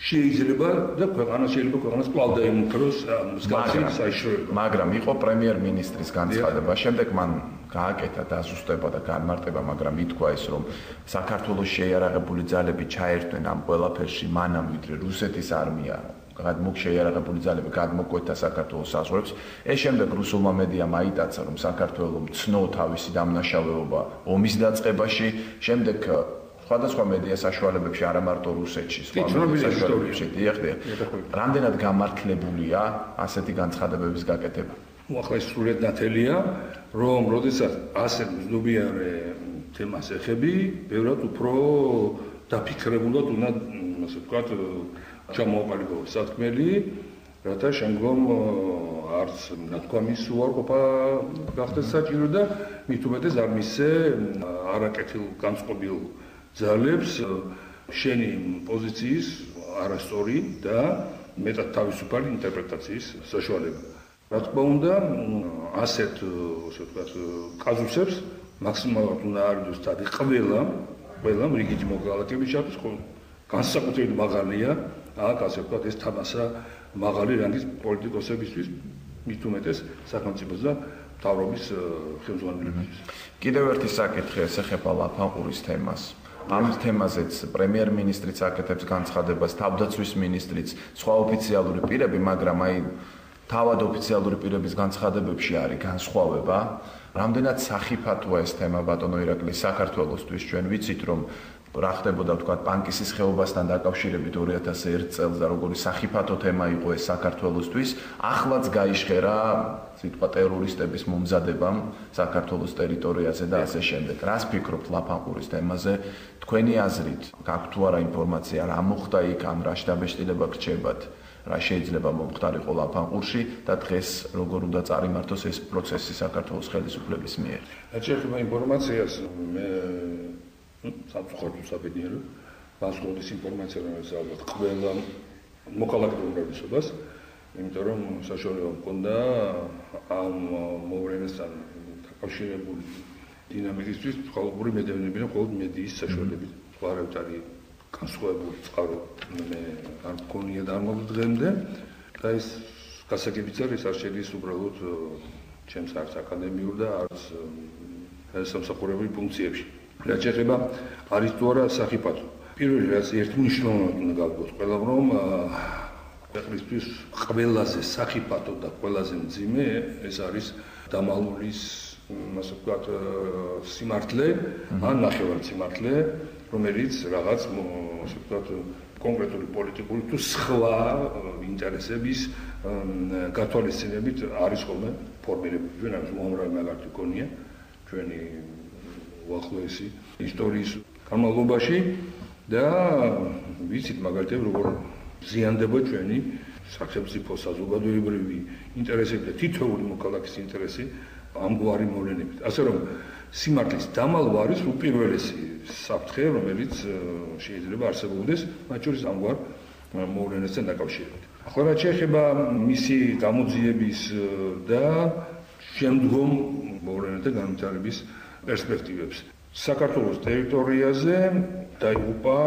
შეიძლება და შეიძლება ქვეყანას კვლავ დაიმუქროს მსგავსი საშუალება. მაგრამ იყო პრემიერ-მინისტრის განცხადება, შემდეგ მან გააკეთა დაზუსტება და განმარტება, მაგრამ ითქვა ის, რომ საქართველოს შეიარაღებული ძალები ჩაერთვენ ამ ყველაფერში მანამ, ვიდრე რუსეთის არმია გადმოგ შეიარაღებული ძალები გადმოკვეთა საქართველოს საზღვრებს. ეს შემდეგ რუსულმა მედიამ აიტაცა, რომ საქართველოს მცნო თავისი დამნაშავეობა ომის დაწყებაში, შემდეგ სხვადასხვა მედია საშუალებებში, არა მარტო რუსეთში, სხვა საშუალებებში დიახ. რამდენად გამართლებულია ასეთი განცხადებების გაკეთება? ახლა ის სრულად ნათელია, რომ როდესაც ასე მზნობიარე თემას ეხები, ბევრად უფრო დაფიქრებულად უნდა, ასე ვთქვათ, ჩამოაყალიბოს სათქმელი, რათა შემდგომ არც ნათქვამის უარყოფა გახდეს საჭირო და მით უმეტეს არ მისცე არაკეთილ განწყობილ ძალებს შენი პოზიციის არასწორი და მეტად თავისუფალი ინტერპრეტაციის საშუალება. რა თქმა უნდა, ასეთ, ასე ვთქვათ, კაზუსებს მაქსიმალურად უნდა არიდოს თავი ყველა რიგითი მოქალაქეების შორის განსაკუთრებით მაღალია აქ ასე ვთქვათ ეს თამასა მაღალი რანგის პოლიტიკოსებისთვის მით უმეტეს სახელმწიფოს და მთავრობის ხელმძღვანელებისთვის. კიდევ ერთი საკითხი ეხება ლაფანყურის თემას. ამ თემაზეც პრემიერ-მინისტრიც აკეთებს განცხადებას, თავდაცვის მინისტრიც, სხვა ოფიციალური პირები, მაგრამ თავად ოფიციალური პირების განცხადებებში არის განსხვავება. რამდენად სახიფათოა ეს თემა ბატონო ირაკლი საქართველოსთვის ჩვენ ვიცით რომ რა ხდებოდა ვთქვათ პანკისის ხეობასთან დაკავშირებით 2001 წელს და როგორი სახიფათო თემა იყო ეს საქართველოსთვის ახლაც გაიშხერა სიტყვა ტერორისტების მომზადებამ საქართველოს ტერიტორიაზე და ასე შემდეგ. რას ფიქრობთ ლაფანყურის თემაზე? თქვენი აზრით გაქვთ თუ არა ინფორმაცია რა მოხდა იქ ან რა შთაბეჭდილება გრჩებათ? რა შეიძლება მომხდარიყო ლაფანყურში და დღეს როგორ უნდა წარიმართოს ეს პროცესი საქართველოს ხელისუფლების მიერ? რაც შეეხება ინფორმაციას მე სამწუხაროდ საბედნიერო ვასრულის ინფორმაცია რომელიც ალბათ ყველა მოქალაქეთა უმრავლესობას იმიტომ რომ საშუალება მქონდა ამ მოვლენასთან დაკავშირებული დინამიკისთვის ხალხური მედიები და მხოლოდ მედიის საშუალებით ვარავთ არის განსხვავებული წყარო მე არ მქონია და არ მოგდრემდე და ეს გასაგებიც არის არ შედის უბრალოდ ჩემს არც აკადემიურ და არც სამსახურებრივ ფუნქციებში. რაც შეეხება არის თუ არა სახიფათო. პირველი რაც ერთმნიშვნელოვნად უნდა გავიგოთ ყველა რომ ქვეყნისთვის ყველაზე სახიფათო და ყველაზე მძიმე ეს არის დამალულის ასე ვთქვათ სიმართლე ან ნახევარ სიმართლე რომელიც რაღაც ასე ვთქვათ კონკრეტული პოლიტიკური თუ სხვა ინტერესების გათვალისწინებით არის ხოლმე ფორმირებული. ჩვენ ამ უამრავი მაგალითი გქონია ჩვენი უახლოესი ისტორიის განმავლობაში და ვიცით მაგალითად როგორ ზიანდება ჩვენი სახელმწიფო საზოგადოებრივი ინტერესები და თითოეული მოქალაქის ინტერესი ამგვარი მოვლენებით. ასე რომ სიმართლის დამალვა არის უპირველესი საფრთხე, რომელიც შეიძლება არსებობდეს მათ შორის ამგვარ მოვლენასთან დაკავშირებით. ახლა რაც შეეხება მისი გამოძიების და შემდგომ მოვლენათა განვითარების პერსპექტივებს. საქართველოს ტერიტორიაზე დაიღუპა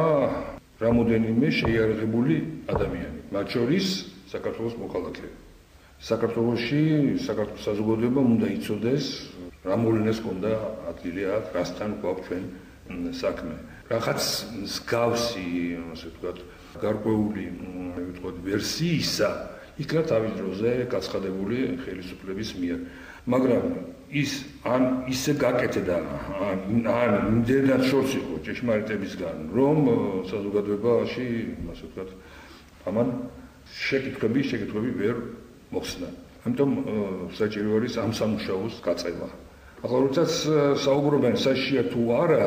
რამოდენიმე შეიარაღებული ადამიანი, მათ შორის საქართველოს მოქალაქეები. საქართველოში საქართველოს საზოგადოებამ უნდა იცოდეს, რა მოვლენას ჰქონდა ადგილი აქ, რასთან გვაქვს ჩვენ საქმე. რაღაც მსგავსი, ასე ვთქვათ, გარკვეული ვერსიისა იქნა თავის დროზე გაცხადებული ხელისუფლების მიერ. მაგრამ ის ან ისე გაკეთდა, ან იმდენად შორს იყო ჭეშმარიტებისგან, რომ საზოგადოებაში, ასე ვთქვათ, ამან შეკითხვები ვერ მოხსნა. ამიტომ საჭირო არის ამ სამუშაოს გაწევა. ახლა როდესაც საუბრობენ საშიშია თუ არა,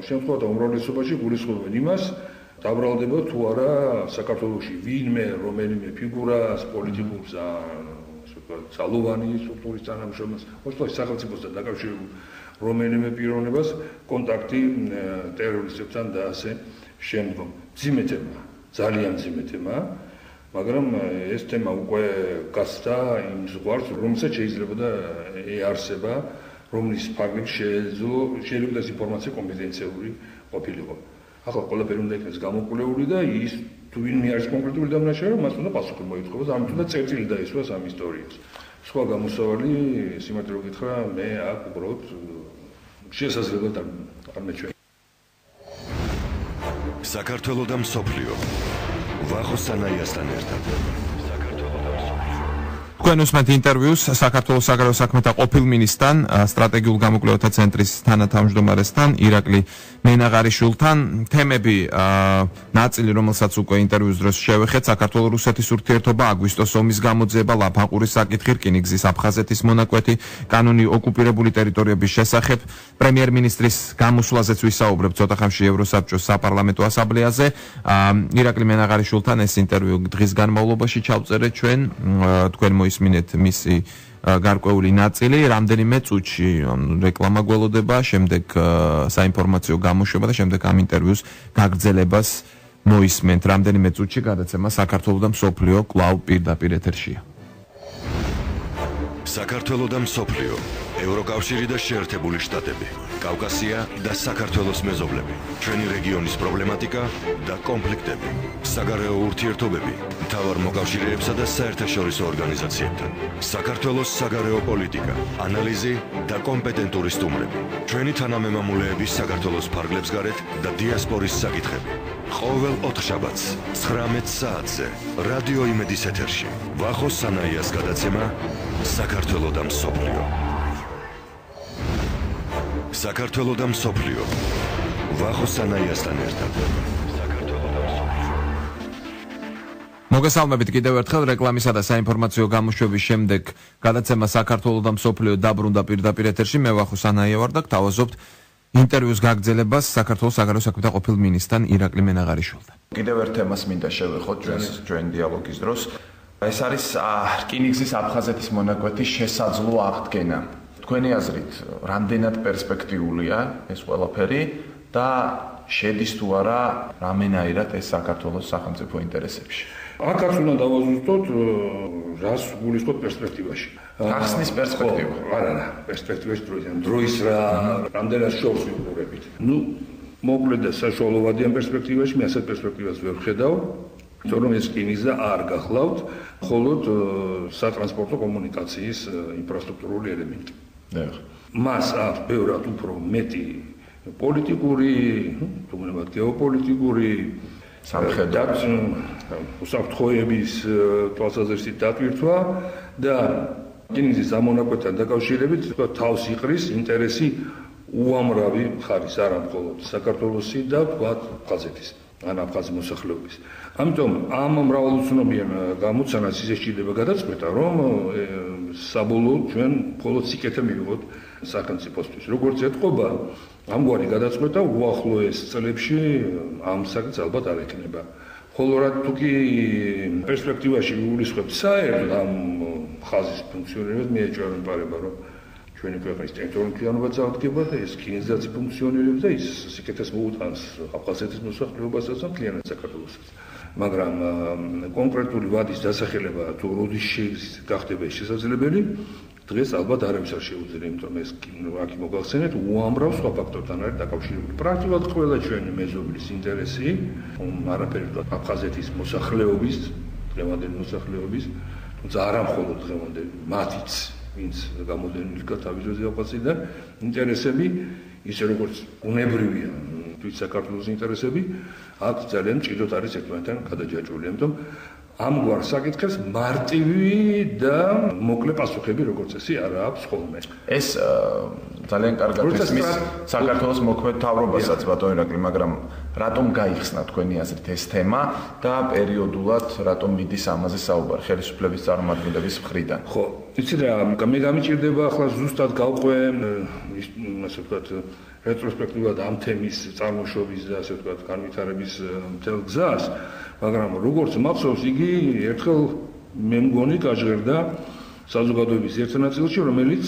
შემთხვევათა უმრავლესობაში გულისხმობენ იმას, დაბრალდება თუ არა საქართველოში ვინმე რომელიმე ფიგურას, პოლიტიკურს ძალოვანი სტრუქტურის თანამშრომლს, მოსწავლე სახელმწიფოსთან დაკავშირებულ რომელიმე პიროვნებას კონტაქტი ტერორისტებთან და ასე შემდგომ. მძიმე თემა, ძალიან მძიმე თემა, მაგრამ ეს თემა უკვე გასცდა იმ ზღვარს, რომელსაც შეიძლება და ეარსება, რომლის ფარგლებში შეიძლება ეს ინფორმაცია კონფიდენციური ყოფილიყო. ახლა ყველაფერი უნდა იქნეს გამოკვლეული და ის თუ ვინმე არის კონკრეტული დამნაშავე, მას უნდა პასუხი მოითხოვოს, ამით უნდა წერტილი დაისვას ამ ისტორიას. სხვა გამოსავალი, სიმართლე გითხრა, მე აქ უბრალოდ შესაძლებლად არ მეჩვენა. საქართველო და მსოფლიო ვახო სანაიასთან ერთად. თქვენ უსმენთ ინტერვიუს საქართველოს საგარეო საქმეთა ყოფილ მინისტრთან, სტრატეგიულ გამოკვლევათა ცენტრის თანათავმჯდომარესთან, ირაკლი მენაღარიშვილთან. თემები ნაწილი, რომელსაც უკვე ინტერვიუს დროს შევეხეთ, საქართველო-რუსეთის ურთიერთობა, აგვისტოს ომის გამოძიება, ლაფანყურის საკითხი, რკინიგზის აფხაზეთის მონაკვეთი, კანონი ოკუპირებული ტერიტორიების შესახებ, პრემიერ-მინისტრის გამოსვლაზეც ვისაუბრებ ცოტა ხანში ევროსაბჭოს საპარლამენტო ასამბლეაზე. ირაკლი მენაღარიშვილთან ეს ინტერვიუ დღის განმავლობაში ჩავწერეთ ჩვენ, თქვენ მოისმინეთ მისი გარკვეული ნაწილი, რამდენიმე წუთში რეკლამა გველოდება, შემდეგ საინფორმაციო გამოშვება და შემდეგ ამ ინტერვიუს გაგრძელებას მოისმენთ. რამდენიმე წუთში გადაცემა საქართველო და მსოფლიო კვლავ პირდაპირ ეთერშია. საქართველო და მსოფლიო, ევროკავშირი და შეერთებული შტატები, კავკასია და საქართველოს მეზობლები, ჩვენი რეგიონის პრობლემატიკა და კონფლიქტები, საგარეო ურთიერთობები, მთავარ მოკავშირეებსა და საერთაშორისო ორგანიზაციებთან, საქართველოს საგარეო პოლიტიკა, ანალიზი და კომპეტენტური სტუმრები, ჩვენი თანამემამულეების საქართველოს ფარგლებს გარეთ და დიასპორის საკითხები. ყოველ ოთხშაბათს 19 საათზე რადიო იმედის ეთერში ვახო სანაიას გადაცემა საქართველო და მსოფლიო. საქართველო და მსოფლიო ვახო სანაიასთან ერთად. მოგესალმებით კიდევ ერთხელ რეკლამისა და საინფორმაციო გამოშვების შემდეგ გადაცემა საქართველო და მსოფლიო დაბრუნდა პირდაპირ ეთერში. მე ვახო სანაია ვარ და გთავაზობთ ინტერვიუს გაგრძელებას საქართველოს საგარეო საქმეთა ყოფილ მინისტრთან ირაკლი მენაღარიშვილთან. კიდევ ერთ თემას მინდა შევეხოთ ჩვენ დიალოგის დროს. ეს არის რკინიგზის აფხაზეთის მონაკვეთის შესაძლო აღდგენა. თქვენი აზრით, რამდენად პერსპექტიულია ეს ყველაფერი და შედის თუ არა რამენაირად ეს საქართველოს სახელმწიფო ინტერესებში? აქაც უნდა დავაზუსტოთ, რას გულისხმობ პერსპექტივაში. ახსნის პერსპექტივა. არა, პერსპექტივაში დროის რა, რამდენად შორს ვიყურებით. მოკლედ და საშუალოვადი ამ პერსპექტივაში მე ასეთ პერსპექტივას ვერ ვხედავ, იმიტომ რომ ეს რკინიგზა არ გახლავთ, მხოლოდ სატრანსპორტო კომუნიკაციის ინფრასტრუქტურული ელემენტი. მას აქვს ბევრად უფრო მეტი პოლიტიკური, თუმცა გეოპოლიტიკური უსაფრთხოების თვალსაზრისით დატვირთვა და რკინიგზის ამონაკვეთთან დაკავშირებით თავს იყრის ინტერესი უამრავი მხარის, არა მხოლოდ საქართველოსი და აფხაზეთის ან აფხაზი მოსახლეობის. ამიტომ ამ მრავალუცნობიან გამოცანას ისე შეიძლება გადაწყვეტა, რომ საბოლოოდ ჩვენ მხოლოდ სიკეთე მივიღოთ სახელმწიფოსთვის. როგორც ეთყობა, ამგვარი გადაწყვეტა უახლოეს წლებში ამ საკითხს ალბათ არ ექნება. ხოლო რა თუ კი პერსპექტივაში გულისხმობთ საერთოდ ამ ხაზის ფუნქციონირებას მე ეჭვმეპარება რომ ჩვენი ქვეყნის ტერიტორიული მთლიანობა წავდგება და ეს კინეზაცი ფუნქციონირებს და ის სიკეთეს მოუტანს აფხაზეთის მოსახლეობასაც და მთლიანად საქართველოსაც. მაგრამ კონკრეტული ვადის დასახელება თუ როდის გახდება შესაძლებელი დღეს ალბათ არავის არ შეუძლია, იმიტომ რომ ეს აქ მოგახსენეთ უამრავ სხვა ფაქტორთან არის დაკავშირებული. პრაქტიკულად ყველა ჩვენი მეზობლის ინტერესი, არაფერი აფხაზეთის მოსახლეობის, დღევანდელი მოსახლეობის, თუმცა არა მხოლოდ დღევანდელი, მათიც, ვინც გამოდენილი თავიზოზე აფხაზიდან, ინტერესები ისე როგორც უნებრივია თვით საქართველოს ინტერესები, აქ ძალიან მჭიდროდ არის ერთმანეთთან გადაჯაჭვული, ამიტომ ამგვარ საკითხებს მარტივი და მოკლე პასუხები როგორც წესი არ აქვს ხოლმე. ეს ძალიან კარგად ისმის საქართველოს მოქმედ მთავრობასაც ბატონო ირაკლი, მაგრამ რატომ გაიხსნა თქვენი აზრით ეს თემა და პერიოდულად რატომ მიდის ამაზე საუბარი ხელისუფლების წარმომადგენლების მხრიდან? ხო, იცი რა, მე გამიჭირდება ახლა ზუსტად გავყვე ასე ვთქვათ რეტროსპექტიულად ამ თემის წარმოშობის და ასე ვთქვათ განვითარების მთელ გზას, მაგრამ როგორც მახსოვს, იგი ერთხელ მე მგონი გაჟღერდა საზოგადოების ერთ ნაწილში, რომელიც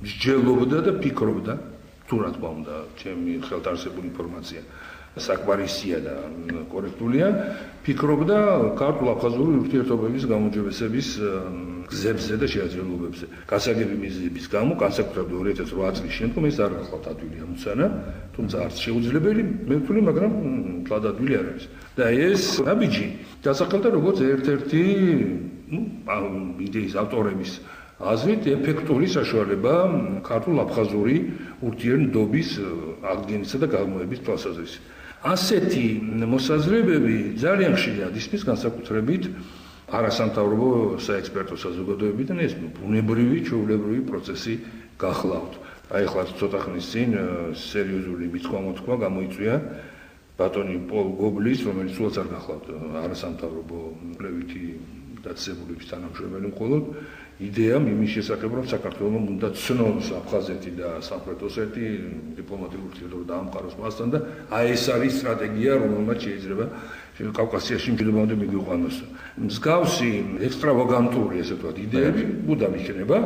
მსჯელობდა და ფიქრობდა, თუ რა თქმა უნდა, ჩემი ხელთ არსებული ინფორმაცია საკმარისია და კორექტულია, ფიქრობდა ქართულ-აფხაზური ურთიერთობების გამოძიების გზებზე და შეაძლებლობებზე. გასაგები მიზნების გამო, განსაკუთრებით 2008 წლის შემდგომ ეს არ გახლავთ ადვილი ამოცანა, თუმცა არც შეუძლებელი, მე ვთვლი, მაგრამ თლად ადვილი არ არის. და ეს ნაბიჯი დასახელდა როგორც ერთ-ერთი, იდეის ავტორების აზრით ეფექტური საშუალება ქართულ-აფხაზური ურთიერთობის აღდგენისა და გაღრმავების თვალსაზრისით. ასეთი მოსაზრებები ძალიან ხშირად ისმის განსაკუთრებით არასამთავრობო საექსპერტო საზოგადოებიდან ეს ბუნებრივი, ჩვეულებრივი პროცესი გახლავთ. აი ახლა ცოტა ხნის წინ სერიოზული მithქვა-მოთქვა გამოიწვია ბატონი პოლ გობლის, რომელიც სულაც არ გახლავთ არასამთავრობო კვლევითი დაწესებულების თანამშრომელი მხოლოდ იდეამ იმის შესახებ, რომ საქართველოს უნდა ცნოს აფხაზეთი და სამხრეთ ოსეთი დიპლომატიურ ურთიერთობებს დაამყაროს მასთან და აი ეს არის სტრატეგია, რომელმაც შეიძლება კავკასიაში მშვიდობამდე მიგვიყვანოს. მსგავსი ექსტრავაგანტური, ესე ვთქვათ, იდეები ბუდამ იქნება.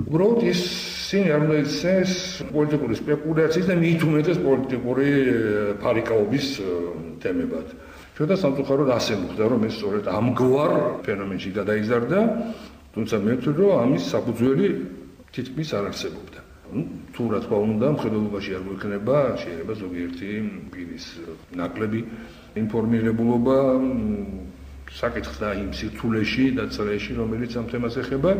უბრალოდ ისინი არ უნდა იქცეს პოლიტიკური სპეკულაციის და მით უმეტეს პოლიტიკური ფარიკაობის თემებად. ჩვენთან სამწუხაროდ ასე მოხდა, რომ ეს სწორედ ამგვარ ფენომენში გადაიზარდა, თუმცა მე ვთვლი, რომ ამის საფუძველი თითქმის არ არსებობდა. თუ რა თქმა უნდა, მხედველობაში არ გვექნება, შეიძლება ზოგიერთი პირის ნაკლები ინფორმირებულობა საკითხთა იმ სირთულეში და წრეში, რომელიც ამ თემას ეხება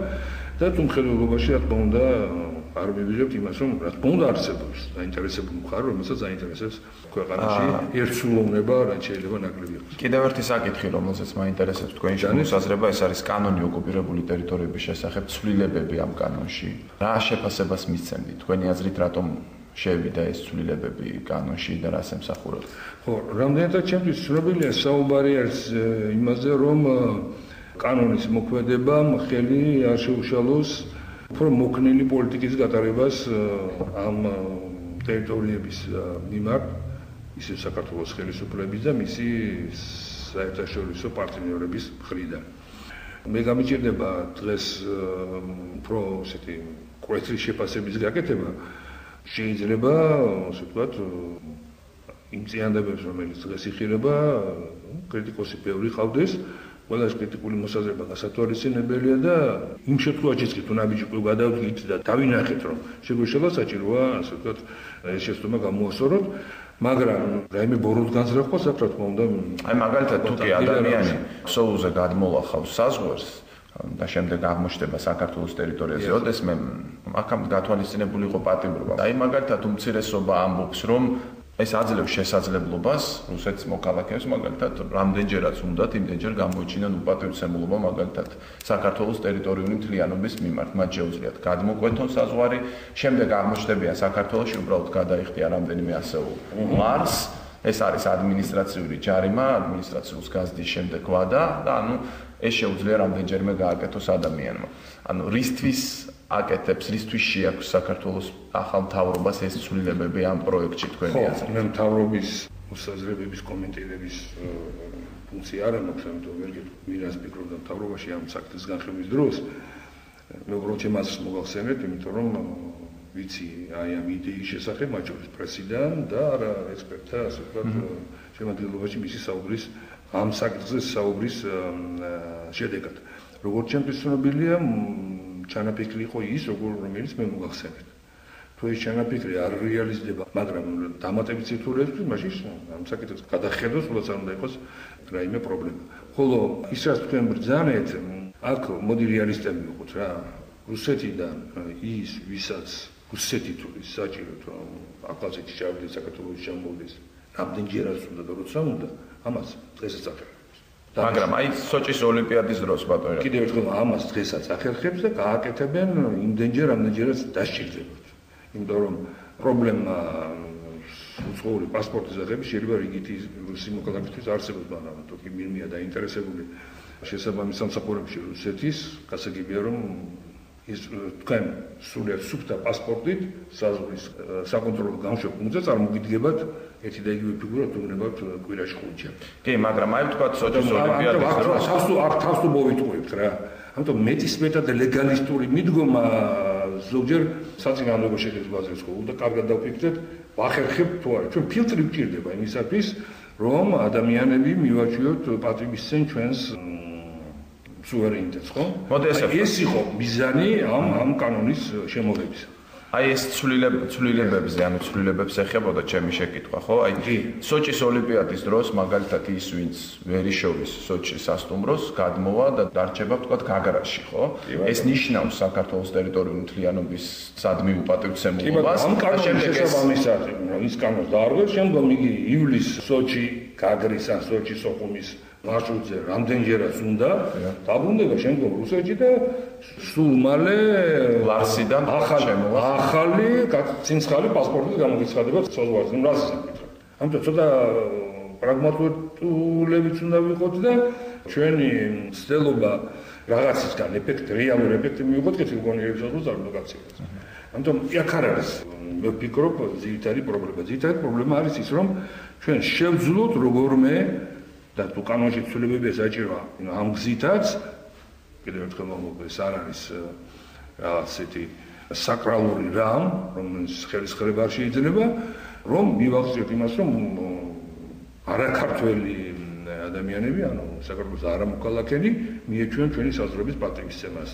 და თუ მხედველობაში რა თქმა უნდა არ მივიღებთ იმას, რომ რა თქმა უნდა არსებობს დაინტერესებული მხარე, რომელსაც აინტერესებს ქვეყანაში ერთსულოვნება, რაც შეიძლება ნაკლები იყოს. კიდევ ერთი საკითხი, რომელსაც მაინტერესებს თქვენი მოსაზრება, ეს არის კანონი ოკუპირებული ტერიტორიების შესახებ, ცვლილებები ამ კანონში. რა შეფასებას მისცემთ? თქვენი აზრით, რატომ შევიდა ეს ცვლილებები კანონში და რას ემსახურებთ? ხო, რამდენადაც ჩემთვის ცნობილია საუბარი არის იმაზე, რომ კანონის მოქმედებამ ხელი არ შეუშალოს უფრო მოქნილი პოლიტიკის გატარებას ამ ტერიტორიების მიმართ, ისე საქართველოს ხელისუფლების და მისი საერთაშორისო პარტნიორების მხრიდან. მე გამიჭირდება დღეს უფრო ესეთი კვეთრი შეფასების გაკეთება. შეიძლება, ასე ვთქვათ, იმ წინადადებებს, რომელიც დღეს იხილება, კრიტიკოსი ბევრი ყავდეს, ყველა ეს კრიტიკული მოსაზრება გასათვალისწინებელია და იმ შემთხვევაშიც კი თუ ნაბიჯი უკვე გადავდგით და დავინახეთ, რომ შეგვეშალა საჭიროა, ასე ვთქვათ, ეს შეცდომა გამოასწოროთ, მაგრამ რაიმე ბოროტ განზრახვას აქვს, რა თქმა უნდა. აი მაგალითად თუ კი ადამიანი ქსოვილზე გადმოლახავს საზღვარს და შემდეგ აღმოჩნდება საქართველოს ტერიტორიაზე, ოდესმე აქამ გათვალისწინებული იყო პატიმრობა. აი მაგალითად უმცირესობა ამბობს, რომ ეს აძლევს შესაძლებლობას რუსეთის მოქალაქეებს მაგალითად რამდენჯერაც უნდათ იმდენჯერ გამოიჩინონ უპატივცემულობა მაგალითად საქართველოს ტერიტორიული მთლიანობის მიმართ. მათ შეუძლიათ გადმოკვეთონ საზღვარი, შემდეგ აღმოჩნდებიან საქართველოში უბრალოდ გადაიხდიან რამდენიმე ასეულ მარს. ეს არის ადმინისტრაციული ჯარიმა, ადმინისტრაციულ გაზდის შემდეგ ვადა და ანუ ეს შეუძლია რამდენჯერმე გააკეთოს ადამიანმა. ანუ რისთვის აკეთებს, რისთვის შეაქვს საქართველოს ახალ მთავრობას ეს ცვლილებები ამ პროექტში თქვენი აზრით? მე მთავრობის მოსაზრებების კომენტირების ფუნქცია არ მაქვს, ამიტომ ვერ გეტყვი, ვინას ფიქრობდა მთავრობაში ამ საკითხის განხილვის დროს. როგორც ჩემს მოგახსენეთ, იმიტომ რომ ვიცი აი ამ იდეის შესახებ, მათ შორის პრესიდან და არა ექსპერტთა, ასე ვთქვათ, შემადგენლობაში მისი საუბრის ამ საკითხზე საუბრის შედეგად. როგორც ჩემთვის ცნობილია, ჩანაფიქრი იყო ის, რომელიც მე მოგახსენეთ. თუ ეს ჩანაფიქრი არ რეალიზდება, მაგრამ დამატებით სიტუაციებში, მაშინ ამ საკითხს გადახედოს, სულაც არ უნდა იყოს რაიმე პრობლემა. ხოლო ის რაც თქვენ ბრძანეთ, აქ მოდი რეალისტები ვიყოთ რა. რუსეთიდან ის, ვისაც რუსეთი თუ ის საჭიროდ აკაზეთი ჩავიდეს საქართველოს ჩამოვიდეს, რამდენჯერაც უნდა და როცა უნდა, ამას დღესაც ახერხებს. მაგრამ აი სოჭის ოლიმპიადის დროს ბატონო. კიდევ ერთხელ ამას დღესაც ახერხებს და გააკეთებენ იმდენჯერ, რამდენჯერაც დასჭირდებათ. იმიტომ რომ პრობლემა უცხოური პასპორტის აღების შეიძლება რიგითი რუსი მოქალაქისთვის არსებობს, მაგრამ თუკი მირმია დაინტერესებული შესაბამის სამსახურებში რუსეთის, გასაგებია რომ ის თქვენ სულიად სუფთა პასპორტით საზღვრის საკონტროლო გამშვებ პუნქტზე წარმოგიდგებათ ერთი და იგივე ფიგურა თუ უნებათ კვირაში 5-ჯერ. კი, მაგრამ აი ვთქვათ სოჭის ოლიმპიადის დროს თავს თუ მოვიტყუებთ რა. ამიტომ მეტისმეტად ლეგალისტური მიდგომა ზოგჯერ საწინააღმდეგო შედეგებს ხო უნდა კარგად დავფიქრდეთ, ვახერხებთ თუ არა. ჩვენ ფილტრი გვჭირდება იმისათვის, რომ ადამიანები მივაჩვიოთ პატრიოტიზმს ჩვენს სუვერენიტეტს, ხო? ეს იყო მიზანი ამ კანონის შემოღებისა. აი ეს ცვლილებებზე, ანუ ცვლილებებს ეხებოდა ჩემი შეკითხვა, ხო? აი სოჭის ოლიმპიადის დროს მაგალითად ის ვინც ვერ იშოვის სოჭის სასტუმროს, გადმოვა და დარჩება ვთქვათ გაგრაში, ხო? ეს ნიშნავს საქართველოს ტერიტორიული მთლიანობის სადმი უპატივცემულობას. და შემდეგ შესაბამისად, ის კანონს დაარღვევს, შემდგომ იგი ივლისს სოჭი გაგრის ან სოჭის ოხუმის მარშრუტზე რამდენჯერაც უნდა დაბრუნდება შემდგომ რუსეთში და სულ მალე ლარსიდან ახალი წინცხალი პასპორტით გამოგეცხადება საზღვარზე. რაზეც ამკითხავ. ამიტომ ცოტა პრაგმატულებიც უნდა ვიყოთ და ჩვენი ცდელობა რაღაცისგან ეფექტი, რეალური ეფექტი მივიღოთ კეთილგონიერების საზღვარზე არ უნდა გაქცევას. ამიტომ აქ არ არის მე ვფიქრობ ძირითადი პრობლემა. ძირითადი პრობლემა არის ის, რომ ჩვენ შევძლოთ როგორმე და თუ კანონში ცვლილებებია საჭიროა ამ გზითაც კიდევ ერთხელ ეს არ არის რაღაცეთი საკრალური რამ, რომელიც ხელისხლება არ შეიძლება, რომ მივახციოთ იმას, რომ არაქართველი ადამიანები, ანუ საქართველოს არამოქალაქენი მიეჩვენენ ჩვენი საზღვრების პატრიოტიზმს.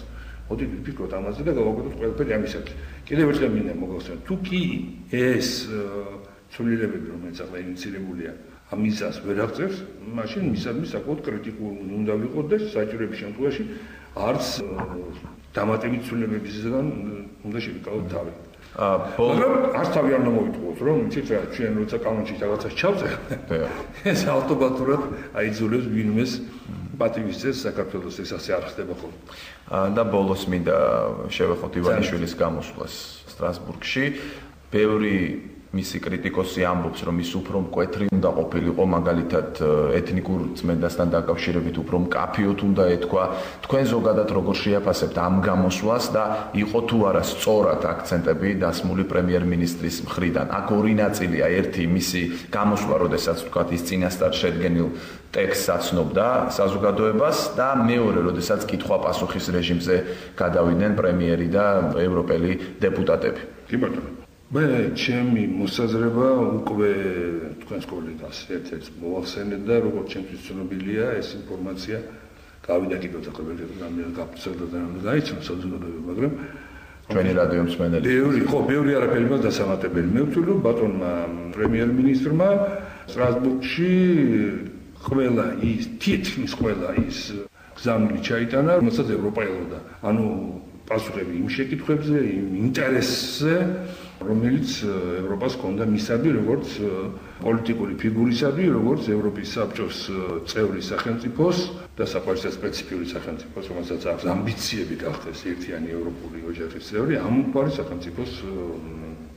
მოდით ვფიქროთ ამაზე და გავაკეთოთ ყველაფერი ამისათვის. კიდევ ერთხელ მინდა მოგახსენოთ, თუ კი ეს ცვლილებები, რომელიც ახლა ინიცირებულია ამისას ვერ აღწევს, მაშინ მისადმი საკუთარ კრიტიკულ უნდა ვიყოთ და საჭიროების შემთხვევაში არც დამატებით ცვლილებებისგან უნდა შევიკავოთ თავი. მაგრამ არც თავი არ უნდა მოვიტყუოთ, რომ იცით რა, ჩვენ როცა კანონში რაღაცას ჩავწერთ, ეს ავტომატურად აიძულებს ვინმეს პატრიოტიზმს საქართველოს ეს ასე არ ხდება ხოლმე. და ბოლოს მინდა შევეხოთ ივანიშვილის გამოსვლას სტრასბურგში. ბევრი მისი კრიტიკოსი ამბობს, რომ ის უფრო მკვეთრი უნდა ყოფილიყო, მაგალითად ეთნიკურ წმენდასთან დაკავშირებით უფრო მკაფიოდ უნდა ეთქვა. თქვენ ზოგადად როგორ შეაფასებთ ამ გამოსვლას და იყო თუ არა სწორად აქცენტები დასმული პრემიერ-მინისტრის მხრიდან? აქ ორი ნაწილია, ერთი მისი გამოსვლა, როდესაც თქვათ ის წინასწარ შედგენილ ტექსტს აცნობდა საზოგადოებას და მეორე, როდესაც კითხვა-პასუხის რეჟიმზე გადავიდნენ პრემიერი და ევროპელი დეპუტატები. კი ბატონო. მე ჩემი მოსაზრება უკვე თქვენს კოლეგას ერთ-ერთ მოახსენეთ და როგორც ჩემთვის ცნობილია ეს ინფორმაცია გავიდა კიდევ რამდენად გაფრთხილდა და რამდენად გაიცნო საზოგადოება, მაგრამ ჩვენი რადიო მსმენელი ბევრი არაფერი მას დასამატებელი. მე ვთვლი, რომ ბატონმა პრემიერ-მინისტრმა სტრასბურგში თითქმის ყველა ის გზავნილი ჩაიტანა, რომელსაც ევროპა ელოდა. ანუ პასუხები იმ შეკითხვებზე, იმ ინტერესზე, რომელიც ევროპას ჰქონდა მისადმი, როგორც პოლიტიკური ფიგურისადმი, როგორც ევროპის საბჭოს წევრი სახელმწიფოს და საყვარელთა სპეციფიური სახელმწიფოს, რომელსაც აქვს ამბიციები გახდეს ერთიანი ევროპული ოჯახის წევრი, ამ გვარი სახელმწიფოს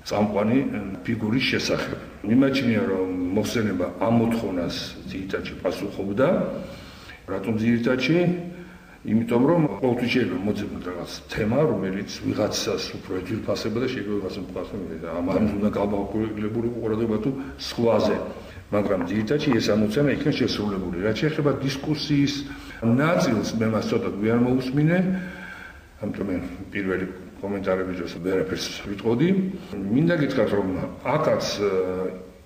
წამყვანი ფიგურის შესახებ. მიმაჩნია, რომ მოხსენება ამ მოთხოვნას ძირითადში პასუხობდა. რატომ ძირითადში? იმიტომ რომ ყოველთვის შეიძლება მოძებნოთ რაღაც თემა, რომელიც ვიღაცას უფრო ეძვირფასება და შეიძლება ვიღაცას მყავს ამას უნდა გავაკეთებულიყო ყურადღება თუ სხვაზე. მაგრამ ძირითადად ეს ამოცანა იქნა შესრულებული. რაც შეეხება დისკუსიის ნაწილს, მე მას ცოტა გვიან მოусმინე, ამიტომ მე პირველი კომენტარები დროს ვერაფერს ვიტყოდი. მინდა გითხრათ, რომ აქაც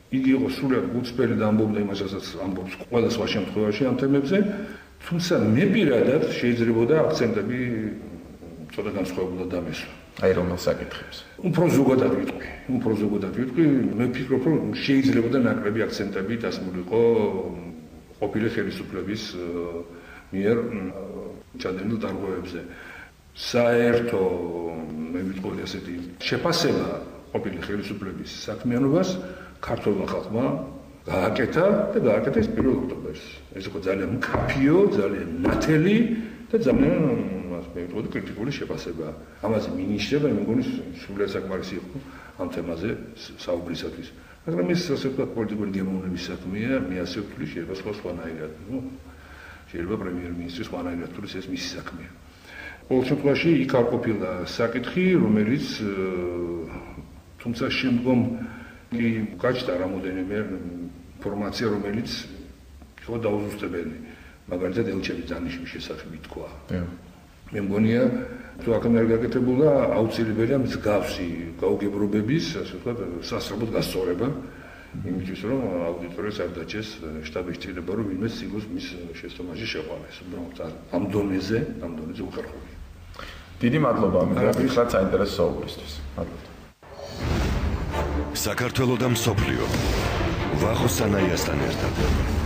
იგი იყო სულად გულწრფელი და ამბობდა იმასაც ამბობს ყველა სხვა შემთხვევაში ამ თემებზე, თუმცა მე პირადად შეიძლებოდა აქცენტები ცოტა განსხვავებულად დამესვა. აი რომელ საკითხებს? უფრო ზოგადად ვიტყვი, მე ვფიქრობ, რომ შეიძლებოდა ნაკლები აქცენტები დასმულიყო ყოფილი ხელისუფლების მიერ ჩადენილ დარღვევებზე. საერთო მე ვიტყოდი ასეთი შეფასება ყოფილი ხელისუფლების საქმიანობას ქართულმა ხალხმა გააკეთა და გააკეთა ეს 1 ოქტომბერს. ეს იყო ძალიან მკაფიო, ძალიან ნათელი და ძალიან მე ვიტყოდი კრიტიკული შეფასება. ამაზე მინიშნება, მე მგონი სულად საკმარისი იყო ამ თემაზე საუბრისათვის. მაგრამ ეს ასე ვთქვათ პოლიტიკური გემოვნების საქმეა, მე ასე ვთვლი, შეიძლება სხვანაირად, შეიძლება პრემიერ-მინისტრის სხვანაირად თulis ეს მისი საქმეა. ყოველ შემთხვევაში იქ არ ყოფილა საკითხი, რომელიც თუმცა შემდგომ კი გაჩნდა რამოდენიმე ინფორმაცია, რომელიც იყო დაუზუსტებელი. მაგალითად ელჩების დანიშნვის შესახებ ითქვა. მე მგონია, თუ აქ არ გაკეთებულა, აუცილებელია მსგავსი გაუგებრობების, ასე ვთქვათ, სასწრაფოდ გასწორება, იმისთვის რომ აუდიტორიას არ დაჭეს შტაბის წინება, რომ ვინმე სიგოს მის შეცდომაში შეყვანეს. უბრალოდ ამ დონეზე უხერხული. დიდი მადლობა მე გაფიქრეთ საინტერესო საუბრისთვის. მადლობა. საქართველოს და მსოფლიო ვახო სანაიასთან ერთად